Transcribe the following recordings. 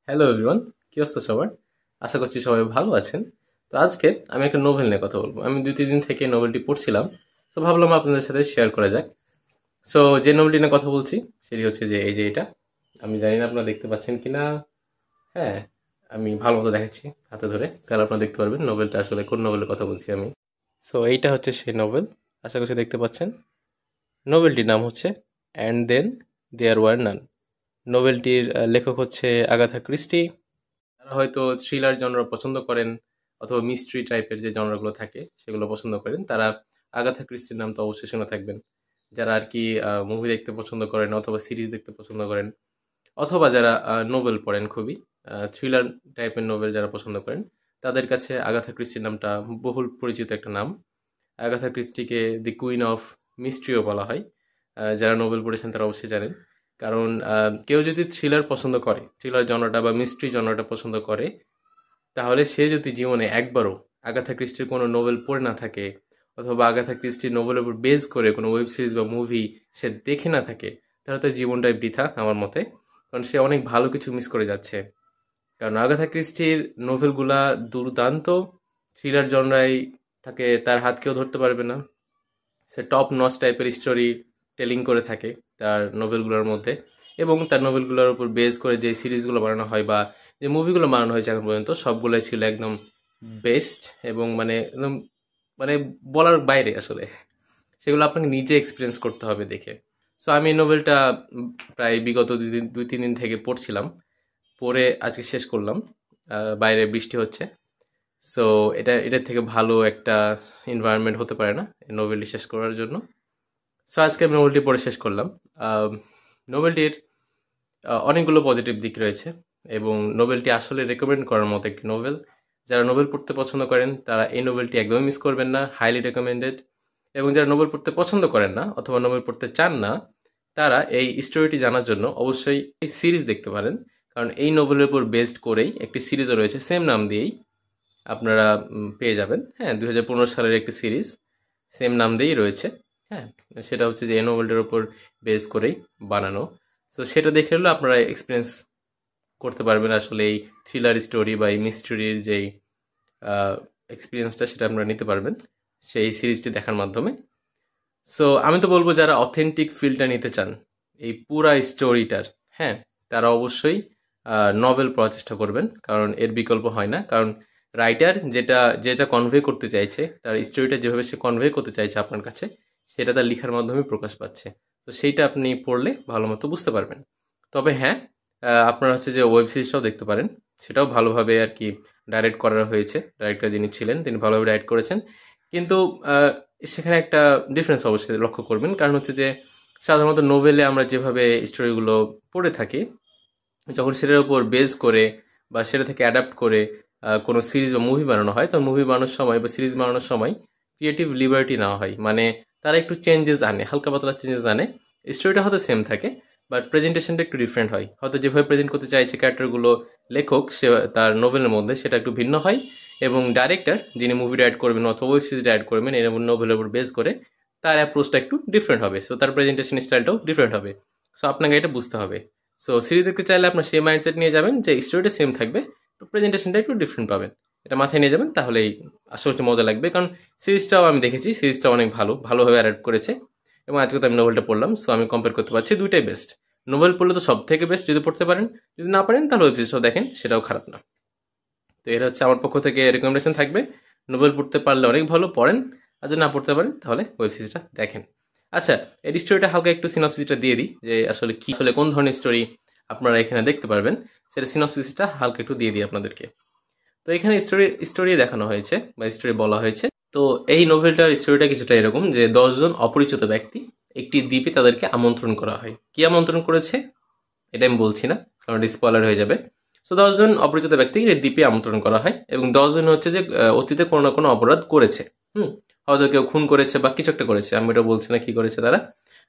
Hello everyone, কি অবস্থা সবার? আশা করছি সবাই ভালো আছেন। তো আজকে আমি একটা নোভেল নিয়ে কথা বলবো। আমি 2-3 দিন থেকে নোভেলটি পড়ছিলাম, তো ভাবলাম আপনাদের সাথে শেয়ার করা যাক। সো যে নোভেলটি নিয়ে কথা বলছি সেটি হচ্ছে যে এই যে এটা। আমি জানি না আপনারা দেখতে পাচ্ছেন কিনা। হ্যাঁ, আমি ভালো মতো দেখাচ্ছি হাতে ধরে, তাহলে আপনারা দেখতে পারবেন নোভেলটা আসলে কোন নোভেলের কথা বলছি আমি। সো এইটা হচ্ছে সেই নোভেল, আশা করছি দেখতে পাচ্ছেন। নোভেলটির নাম হচ্ছে অ্যান্ড দেন দেয়ার ওয়ার নান। নোভেলটির লেখক হচ্ছে আগাথা ক্রিস্টি। যারা হয়তো থ্রিলার জনরা পছন্দ করেন অথবা মিস্ট্রি টাইপের যে জনরাগুলো থাকে সেগুলো পছন্দ করেন, তারা আগাথা ক্রিস্টির নাম তো অবশ্যই শুনে থাকবেন। যারা আর কি মুভি দেখতে পছন্দ করেন অথবা সিরিজ দেখতে পছন্দ করেন, অথবা যারা নোবেল পড়েন খুবই থ্রিলার টাইপের নোবেল যারা পছন্দ করেন, তাদের কাছে আগাথা ক্রিস্টির নামটা বহুল পরিচিত একটা নাম। আগাথা ক্রিস্টিকে দি কুইন অফ মিস্ট্রিও বলা হয়। যারা নোবেল পড়েছেন তারা অবশ্যই জানেন। কারণ কেউ যদি থ্রিলার পছন্দ করে, থ্রিলার জনরাটা বা মিস্ট্রি জনরাটা পছন্দ করে, তাহলে সে যদি জীবনে একবারও আগাথা ক্রিস্টির কোনো নোবেল পড়ে না থাকে, অথবা আগাথা ক্রিস্টির নোবেলের উপর বেস করে কোনো ওয়েব সিরিজ বা মুভি সে দেখে না থাকে, তাহলে তার জীবনটাই বৃথা আমার মতে। কারণ সে অনেক ভালো কিছু মিস করে যাচ্ছে। কারণ আগাথা ক্রিস্টির নোভেলগুলা দুর্দান্ত। থ্রিলার জনরাই তাকে তার হাত কেউ ধরতে পারবে না। সে টপ নচ টাইপের স্টোরি টেলিং করে থাকে তার নোভেলগুলোর মধ্যে। এবং তার নোভেলগুলোর উপর বেস করে যে সিরিজগুলো বানানো হয় বা যে মুভিগুলো বানানো হয়েছে এখন পর্যন্ত, সবগুলোই ছিল একদম বেস্ট। এবং মানে একদম মানে বলার বাইরে আসলে। সেগুলো আপনাকে নিজে এক্সপিরিয়েন্স করতে হবে দেখে। সো আমি এই নোভেলটা প্রায় বিগত 2-3 দিন থেকে পড়ছিলাম। পড়ে আজকে শেষ করলাম। বাইরে বৃষ্টি হচ্ছে। সো এটার থেকে ভালো একটা এনভায়রনমেন্ট হতে পারে না এই নোভেলটি শেষ করার জন্য। সো আজকে আমি নোবেলটি পড়ে শেষ করলাম। নোবেলটির অনেকগুলো পজিটিভ দিক রয়েছে, এবং নোবেলটি আসলে রেকমেন্ড করার মতো একটি নোবেল। যারা নোবেল পড়তে পছন্দ করেন তারা এই নোবেলটি একদমই মিস করবেন না, হাইলি রেকমেন্ডেড। এবং যারা নোবেল পড়তে পছন্দ করেন না অথবা নোবেল পড়তে চান না, তারা এই স্টোরিটি জানার জন্য অবশ্যই এই সিরিজ দেখতে পারেন। কারণ এই নোবেলের উপর বেসড করেই একটি সিরিজও রয়েছে, সেম নাম দিয়েই আপনারা পেয়ে যাবেন। হ্যাঁ, 2015 সালের একটি সিরিজ, সেম নাম দিয়েই রয়েছে। হ্যাঁ, সেটা হচ্ছে যে এই নোবেলটার উপর বেস করেই বানানো। তো সেটা দেখে হলো আপনারা এক্সপিরিয়েন্স করতে পারবেন আসলে এই থ্রিলার স্টোরি বা এই মিস্ট্রির যেই এক্সপিরিয়েন্সটা, সেটা আপনারা নিতে পারবেন সেই সিরিজটি দেখার মাধ্যমে। সো আমি তো বলবো যারা অথেন্টিক ফিলটা নিতে চান এই পুরা স্টোরিটার, হ্যাঁ, তারা অবশ্যই নভেল পড়ার চেষ্টা করবেন। কারণ এর বিকল্প হয় না। কারণ রাইটার যেটা যেটা কনভে করতে চাইছে, তার স্টোরিটা যেভাবে সে কনভে করতে চাইছে আপনার কাছে, সেটা তার লেখার মাধ্যমে প্রকাশ পাচ্ছে। তো সেইটা আপনি পড়লে ভালো মতো বুঝতে পারবেন। তবে হ্যাঁ, আপনারা হচ্ছে যে ওয়েব সিরিজটাও দেখতে পারেন। সেটাও ভালোভাবে আর কি ডাইরেক্ট করা হয়েছে। ডাইরেক্টর যিনি ছিলেন তিনি ভালোভাবে ডাইরেক্ট করেছেন। কিন্তু সেখানে একটা ডিফারেন্স অবশ্যই লক্ষ্য করবেন। কারণ হচ্ছে যে সাধারণত নোভেলে আমরা যেভাবে স্টোরিগুলো পড়ে থাকি, যখন সেটার উপর বেস করে বা সেটা থেকে অ্যাডাপ্ট করে কোনো সিরিজ বা মুভি বানানো হয়, তখন মুভি বানানোর সময় বা সিরিজ বানানোর সময় ক্রিয়েটিভ লিবার্টি নেওয়া হয়। মানে তারা একটু চেঞ্জেস আনে, হালকা পাতলা চেঞ্জেস আনে। স্টোরিটা হয়তো সেম থাকে, বাট প্রেজেন্টেশনটা একটু ডিফারেন্ট হয়। হয়তো যেভাবে প্রেজেন্ট করতে চাইছে ক্যারেক্টারগুলো লেখক সে তার নোভেলের মধ্যে, সেটা একটু ভিন্ন হয়। এবং ডাইরেক্টর যিনি মুভিটা অ্যাড করবেন অথবা ওয়েব সিরিজটা অ্যাড করবেন এর নোভেলের উপর বেস করে, তার অ্যাপ্রোচটা একটু ডিফারেন্ট হবে। সো তার প্রেজেন্টেশন স্টাইলটাও ডিফারেন্ট হবে। সো আপনাকে এটা বুঝতে হবে। সো সিরিজ দেখতে চাইলে আপনার সেই মাইন্ডসেট নিয়ে যাবেন যে স্টোরিটা সেম থাকবে, তো প্রেজেন্টেশনটা একটু ডিফারেন্ট পাবেন। এটা মাথায় নিয়ে যাবেন, তাহলেই আশা করছি মজা লাগবে। কারণ সিরিজটাও আমি দেখেছি, সিরিজটা অনেক ভালোভাবে অ্যাড করেছে। এবং আজকে তো আমি নোভেলটা পড়লাম, সো আমি কম্পেয়ার করতে পারছি, দুইটাই বেস্ট। নোভেল পড়লে তো সব থেকে বেস্ট যদি পড়তে পারেন, যদি না পারেন তাহলে ওয়েব সিরিজটাও দেখেন, সেটাও খারাপ না। তো এটা হচ্ছে আমার পক্ষ থেকে রেকমেন্ডেশন থাকবে। নোবেল পড়তে পারলে অনেক ভালো, পড়েন। আর যদি না পড়তে পারেন তাহলে ওয়েব সিরিজটা দেখেন। আচ্ছা, এর স্টোরিটা হালকা একটু সিনপসিসটা দিয়ে দিই, যে আসলে কি আসলে কোন ধরনের স্টোরি আপনারা এখানে দেখতে পারবেন, সেটা সিনপসিসটা হালকা একটু দিয়ে দিই আপনাদেরকে। তো এখানে স্টোরি দেখানো হয়েছে বা স্টোরি বলা হয়েছে। তো এই নোভেলটার স্টোরিটা কিছুটা এরকম যে 10 জন অপরিচিত ব্যক্তি একটি দ্বীপে তাদেরকে আমন্ত্রণ করা হয়। কি আমন্ত্রণ করেছে এটা আমি বলছি না, কারণ এটা স্পয়লার হয়ে যাবে। তো 10 জন অপরিচিত ব্যক্তিকে দ্বীপে আমন্ত্রণ করা হয়, এবং 10 জন হচ্ছে যে অতীতে কোনো না কোনো অপরাধ করেছে। হুম, হয়তো কেউ খুন করেছে বা কিছু একটা করেছে, আমি এটা বলছি না কি করেছে তারা,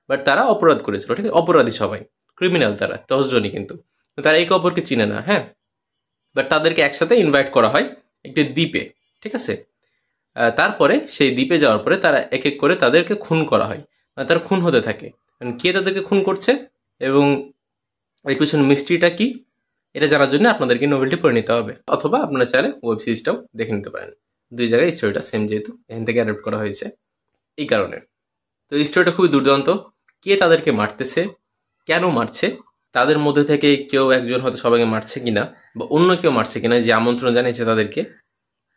বাট তারা অপরাধ করেছিল। ঠিক আছে, অপরাধী সবাই, ক্রিমিনাল তারা 10 জনই, কিন্তু তারা একে অপরকে চিনে না। হ্যাঁ, বাট তাদেরকে একসাথে ইনভাইট করা হয় একটি দ্বীপে। ঠিক আছে, তারপরে সেই দ্বীপে যাওয়ার পরে তারা এক এক করে তাদেরকে খুন করা হয়, মানে তারা খুন হতে থাকে। কে তাদেরকে খুন করছে এবং এর পিছনে মিস্ট্রিটা কি, এটা জানার জন্য আপনাদেরকে নোভেলটি পড়ে নিতে হবে, অথবা আপনারা চাইলে ওয়েব সিরিজটাও দেখে নিতে পারেন। দুই জায়গায় স্টোরিটা সেম, যেহেতু এখান থেকে অ্যাডাপ্ট করা হয়েছে এই কারণে। তো এই স্টোরিটা খুবই দুর্দান্ত। কে তাদেরকে মারতেছে, কেন মারছে, তাদের মধ্যে থেকে কেউ একজন হয়তো সবাইকে মারছে কিনা, বা অন্য কেউ মারছে কিনা যে আমন্ত্রণ জানিয়েছে তাদেরকে,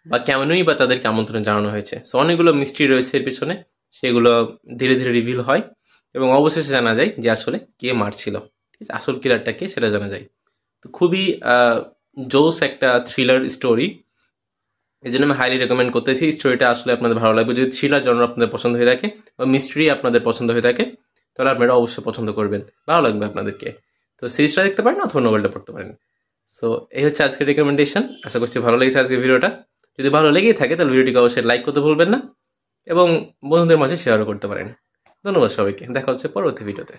বা কেমনই বা তাদেরকে আমন্ত্রণ জানানো হয়েছে। সো অনেকগুলো মিস্ট্রি রয়েছে এর পিছনে, সেগুলো ধীরে ধীরে রিভিল হয় এবং অবশেষে জানা যায় যে আসলে কে মারছিল, ঠিক আছে, আসল কিলারটা কে সেটা জানা যায়। তো খুবই জোস একটা থ্রিলার স্টোরি, এই জন্য আমি হাইলি রেকমেন্ড করতেছি। স্টোরিটা আসলে আপনাদের ভালো লাগবে। যদি থ্রিলার জনরা আপনাদের পছন্দ হয়ে থাকে বা মিস্ট্রি আপনাদের পছন্দ হয়ে থাকে, তাহলে আপনারা অবশ্যই পছন্দ করবেন, ভালো লাগবে আপনাদেরকে। তো সিরিজটা দেখতে পারেন অথবা নোবেলটা পড়তে পারেন। সো এই হচ্ছে আজকের রেকমেন্ডেশন। আশা করছি ভালো লেগেছে আজকের ভিডিওটা। যদি ভালো লেগেই থাকে তাহলে ভিডিওটিকে অবশ্যই লাইক করতে ভুলবেন না এবং বন্ধুদের মাঝে শেয়ারও করতে পারেন। ধন্যবাদ সবাইকে, দেখা হচ্ছে পরবর্তী ভিডিওতে।